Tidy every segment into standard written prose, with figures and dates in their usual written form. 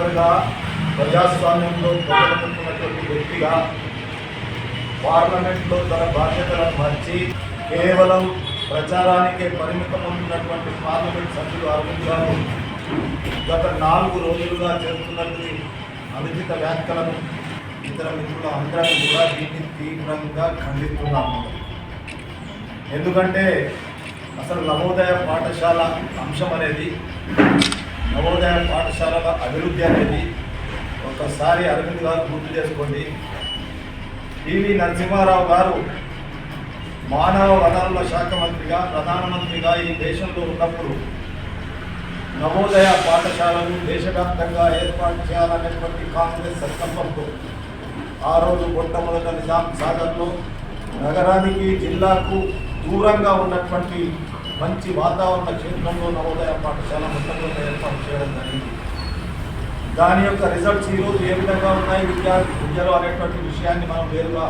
లీడర్గా ప్రజాస్వామ్యంలో ప్రజలకున్నటువంటి వ్యక్తిగా పార్లమెంట్లో తన బాధ్యతలను మర్చి కేవలం ప్రచారానికే పరిమితం ఉన్నటువంటి పార్లమెంట్ సభ్యులు అరవింద్ గారు గత 4 రోజులుగా చేస్తున్నటువంటి అనుచిత వ్యాఖ్యలను ఇతర మిత్రులు అందరం కూడా దీన్ని తీవ్రంగా ఖండిస్తున్నాము. ఎందుకంటే అసలు నవోదయ పాఠశాల అంశం అనేది, నవోదయ పాఠశాలల అభివృద్ధి అనేది ఒక్కసారి అరవింద్ గారు గుర్తు చేసుకోండి. పివి నరసింహారావు గారు మానవ వనరుల శాఖ మంత్రిగా, ప్రధానమంత్రిగా ఈ దేశంలో ఉన్నప్పుడు నవోదయ పాఠశాలను దేశవ్యాప్తంగా ఏర్పాటు చేయాలనేటువంటి కాంగ్రెస్ సంకల్పంతో ఆ రోజు మొట్టమొదట నిజాం సాగర్లో నగరానికి, జిల్లాకు దూరంగా ఉన్నటువంటి మంచి వాతావరణ క్షేత్రంలో నవోదయ పాఠశాల మొట్టమొదట ఏర్పాటు చేయడం జరిగింది. దాని యొక్క రిజల్ట్స్ ఈరోజు ఏ విధంగా ఉన్నాయి విద్యలో అనేటువంటి విషయాన్ని మనం వేరుగా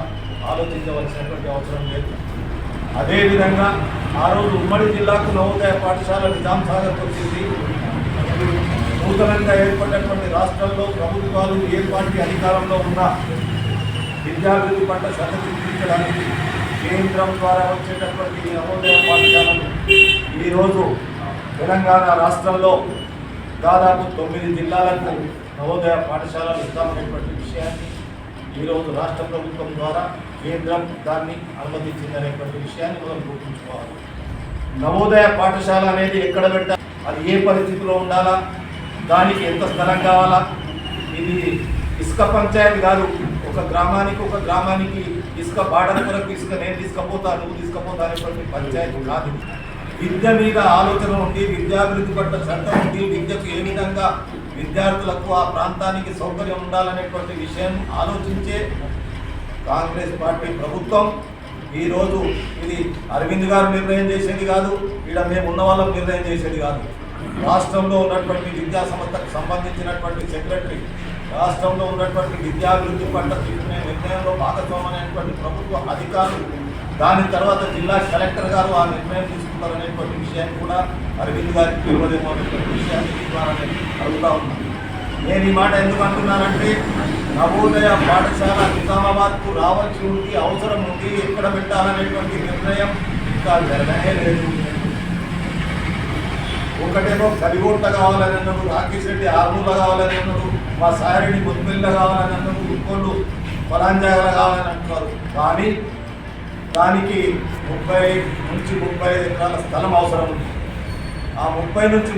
ఆలోచించవలసినటువంటి అవసరం లేదు. అదేవిధంగా ఆ రోజు ఉమ్మడి జిల్లాకు నవోదయ పాఠశాల నిజాం సాగర్కి వచ్చింది. నూతనంగా ఏర్పడినటువంటి రాష్ట్రంలో ప్రభుత్వాలు ఏ పార్టీ అధికారంలో ఉన్నా విద్యార్థుల పట్ల శ్రద్ధ చూపించడానికి కేంద్రం ద్వారా వచ్చేటటువంటి నవోదయ పాఠశాలను ఈరోజు తెలంగాణ రాష్ట్రంలో దాదాపు 9 జిల్లాలకు నవోదయ పాఠశాలలు ఇస్తామనేటువంటి విషయాన్ని ఈరోజు రాష్ట్ర ప్రభుత్వం ద్వారా కేంద్రం దాన్ని అనుమతించిందనేటువంటి విషయాన్ని మనం గుర్తుంచుకోవాలి. నవోదయ పాఠశాల అనేది ఎక్కడ పెట్టాలి, అది ఏ పరిస్థితిలో ఉండాలా, దానికి ఎంత స్థలం కావాలా, ఇది ఇసుక పంచాయతీ కాదు. ఒక గ్రామానికి ఇసుక బార్డర్ కొరకు ఇసుక నేను తీసుకపోతా, నువ్వు తీసుకపోతా అనేటువంటి పంచాయతీ కాదు. విద్య మీద ఆలోచన ఉండి, విద్యాభివృద్ధి పట్ల శ్రద్ధ ఉండి, విద్యకు ఏ విధంగా విద్యార్థులకు ఆ ప్రాంతానికి సౌకర్యం ఉండాలనేటువంటి విషయం ఆలోచించే కాంగ్రెస్ పార్టీ ప్రభుత్వం ఈరోజు ఇది అరవింద్ గారు నిర్ణయం చేసేది కాదు, ఇక్కడ మేము ఉన్న వాళ్ళం నిర్ణయం చేసేది కాదు. రాష్ట్రంలో ఉన్నటువంటి విద్యా సంస్థకు సంబంధించినటువంటి సెక్రటరీ, రాష్ట్రంలో ఉన్నటువంటి విద్యాభివృద్ధి పట్ల తీసుకునే నిర్ణయంలో భాగస్వామైనటువంటి ప్రభుత్వ అధికారులు, దాని తర్వాత జిల్లా కలెక్టర్ గారు ఆ నిర్ణయం తీసుకుంటారనేటువంటి విషయాన్ని కూడా అరవింద్ గారికి తెలియదేమో అనేటువంటి విషయాన్ని ద్వారా అడుగుతా ఉన్నాను. నేను ఈ మాట ఎందుకు అంటున్నానంటే, నవోదయ పాఠశాల నిజామాబాద్కు రావాల్సి ఉంది, అవసరం ఉంది, ఎక్కడ పెట్టాలనేటువంటి నిర్ణయం ఇంకా జరగనే లేదు. ఒకటేమో కలిగొట్ట కావాలని అన్నాడు, రాకేష్ రెడ్డి ఆర్మూల కావాలని అన్నాడు, మా సాయరెడ్డి ముద్దుపిల్ల కావాలని అన్నాడు, ఇంకోళ్ళు పలాంజాగల కావాలని అంటున్నారు. కానీ దానికి 30 నుంచి 35 ఎకరాల స్థలం అవసరం ఉంది. ఆ 30 నుంచి